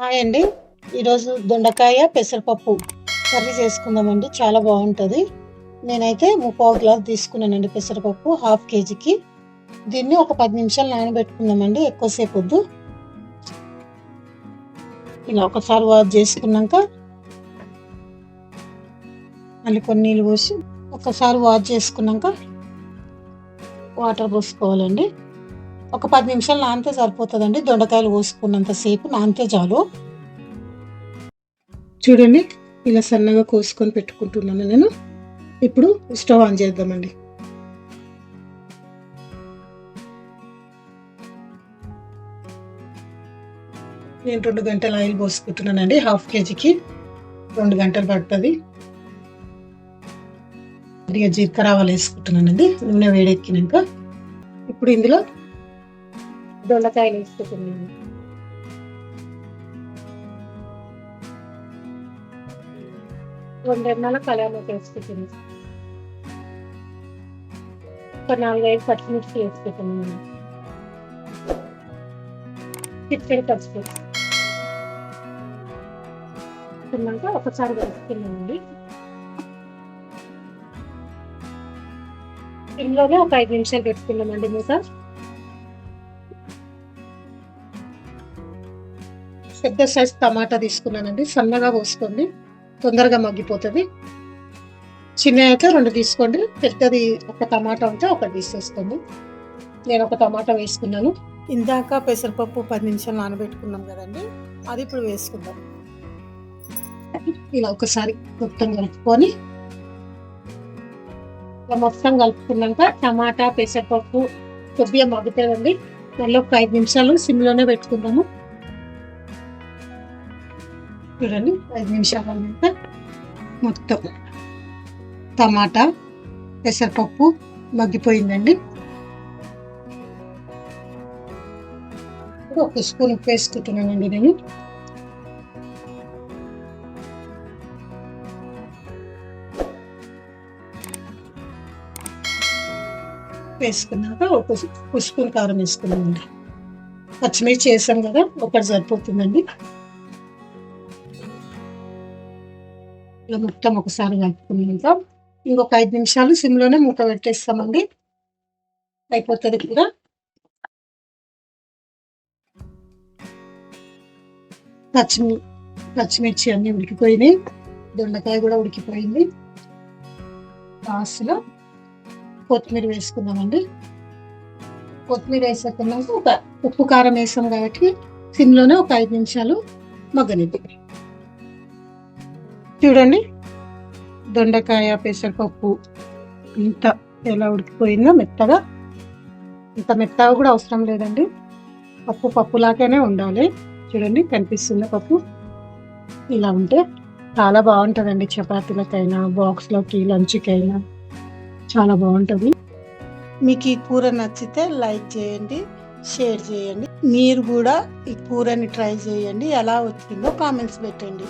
Hi అండి. ఈరోజు దొండకాయ పెసరపప్పు కర్రీ చేసుకుందామండి. చాలా బాగుంటుంది. నేనైతే 3/4 గ్లాస్ తీసుకున్నానండి పెసరపప్పు, హాఫ్ కేజీకి. దీన్ని ఒక 10 నిమిషాలు నానబెట్టుకుందామండి, ఎక్కువసేపు వద్దు. ఇలా ఒకసారి వాష్ చేసుకున్నాక మళ్ళీ కొన్ని నీళ్ళు పోసి ఒకసారి వాష్ చేసుకున్నాక వాటర్ పోసుకోవాలండి. ఒక 10 నిమిషాలు నానితే సరిపోతుందండి. దొండకాయలు పోసుకున్నంతసేపు నానితే చాలు. చూడండి, ఇలా సన్నగా కోసుకొని పెట్టుకుంటున్నాను నేను. ఇప్పుడు స్టవ్ ఆన్ చేద్దామండి. నేను 2 గంటల ఆయిల్ పోసుకుంటున్నానండి. హాఫ్ కేజీకి 2 గంటలు పడుతుంది. కొద్దిగా జీలకర్ర ఆవాలు వేసుకుంటున్నానండి. నూనె వేడెక్కినాక ఇప్పుడు ఇందులో దొండకాయలు వేసుకుంటున్నాను. రెండెమ్మల కళ్యాణకు వేసుకుంటున్నాను. ఒక 4-5 పచ్చిమిర్చి వేసుకుంటున్నాను. చికెన్ పచ్చిమిర్చి వేసుకున్నాక ఒకసారి వేసుకున్నానండి. ఇందులోనే ఒక 5 నిమిషాలు పెట్టుకున్నామండి. మూత పెద్ద సైజ్ టమాటా తీసుకున్నానండి. సన్నగా పోసుకోండి, తొందరగా మగ్గిపోతుంది. చిన్న అయితే 2 తీసుకోండి, పెద్దది ఒక టమాటా ఉంటే ఒకటి తీసేసుకోండి. నేను ఒక టమాటా వేసుకున్నాను. ఇందాక పెసరపప్పు 10 నిమిషాలు నానబెట్టుకున్నాం కదండి, అది ఇప్పుడు వేసుకుందాం. ఇలా ఒకసారి మొత్తం కలుపుకొని, ఇలా మొత్తం కలుపుకున్నాక టమాటా పెసరపప్పు కొద్దిగా మగ్గుతుందండి. మళ్ళీ ఒక 5 నిమిషాలు సిమ్లోనే పెట్టుకుందాము. చూడండి, 5 నిమిషాలు అన్నాక మొత్తం టమాటా పెసరపప్పు మగ్గిపోయిందండి. ఒక స్పూన్ ఉప్పు వేసుకుంటున్నానండి నేను. వేసుకున్నాక ఒక స్పూన్ కారం వేసుకున్నామండి. పచ్చిమిర్చి వేసాం కదా, ఒకటి సరిపోతుందండి. ఇలా మొత్తం ఒకసారి కలుపుకున్నాక ఇంకొక 5 నిమిషాలు సిమ్లోనే మూత పెట్టేస్తామండి. అయిపోతుంది కూడా. పచ్చిమిర్చి అన్నీ ఉడికిపోయినాయి, దొండకాయ కూడా ఉడికిపోయింది. లాస్ట్లో కొత్తిమీర వేసుకుందామండి. కొత్తిమీర వేసుకున్నాక ఒక ఉప్పు కారం వేసాం కాబట్టి సిమ్లోనే ఒక 5 నిమిషాలు మగ్గనిద్ది. చూడండి, దొండకాయ పెసరపప్పు ఇంత ఎలా ఉడికిపోయిందో మెత్తగా. ఇంత మెత్తగా కూడా అవసరం లేదండి, పప్పులాగానే ఉండాలి. చూడండి, కనిపిస్తుంది పప్పు. ఇలా ఉంటే చాలా బాగుంటుందండి. చపాతీలకైనా, బాక్స్లోకి, లంచ్కైనా చాలా బాగుంటుంది. మీకు ఈ కూర నచ్చితే లైక్ చేయండి, షేర్ చేయండి. మీరు కూడా ఈ కూరని ట్రై చేయండి. ఎలా వచ్చిందో కామెంట్స్ పెట్టండి.